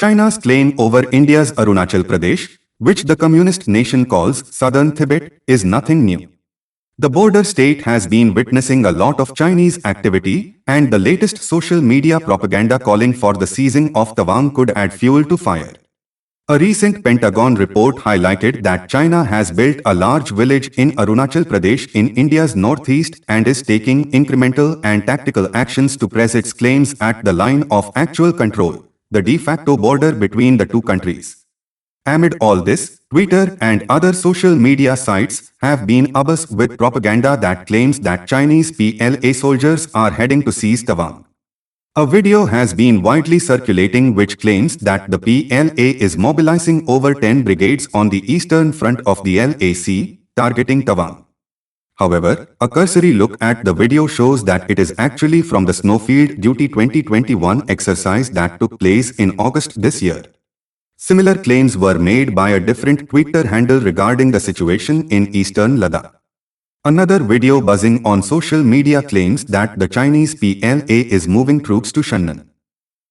China's claim over India's Arunachal Pradesh, which the communist nation calls Southern Tibet, is nothing new. The border state has been witnessing a lot of Chinese activity, and the latest social media propaganda calling for the seizing of Tawang could add fuel to fire. A recent Pentagon report highlighted that China has built a large village in Arunachal Pradesh in India's northeast and is taking incremental and tactical actions to press its claims at the line of actual control, the de facto border between the two countries. Amid all this, Twitter and other social media sites have been abuzz with propaganda that claims that Chinese PLA soldiers are heading to seize Tawang. A video has been widely circulating which claims that the PLA is mobilizing over 10 brigades on the eastern front of the LAC, targeting Tawang. However, a cursory look at the video shows that it is actually from the Snowfield Duty 2021 exercise that took place in August this year. Similar claims were made by a different Twitter handle regarding the situation in eastern Ladakh. Another video buzzing on social media claims that the Chinese PLA is moving troops to Shannan.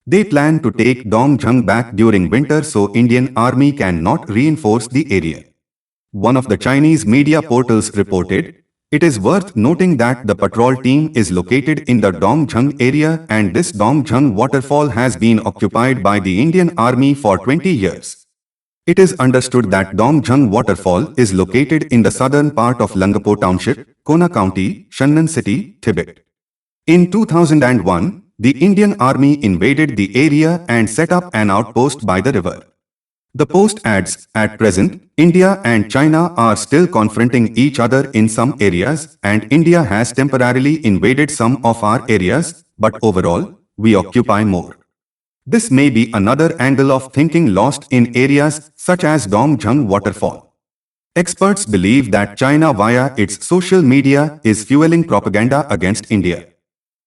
They plan to take Dongzheng back during winter so Indian Army cannot reinforce the area. One of the Chinese media portals reported, "It is worth noting that the patrol team is located in the Dongzheng area and this Dongzheng waterfall has been occupied by the Indian Army for 20 years. It is understood that Dongzheng waterfall is located in the southern part of Langapo Township, Kona County, Shannan City, Tibet. In 2001, the Indian Army invaded the area and set up an outpost by the river." The post adds, "At present, India and China are still confronting each other in some areas and India has temporarily invaded some of our areas, but overall, we occupy more." This may be another angle of thinking lost in areas such as Dongzheng waterfall. Experts believe that China via its social media is fueling propaganda against India.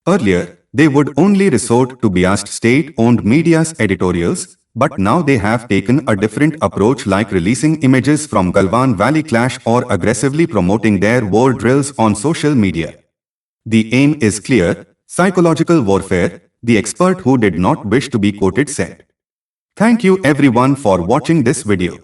Earlier, they would only resort to biased state-owned media's editorials, but now they have taken a different approach like releasing images from Galwan Valley clash or aggressively promoting their war drills on social media. The aim is clear: psychological warfare, the expert who did not wish to be quoted said. Thank you everyone for watching this video.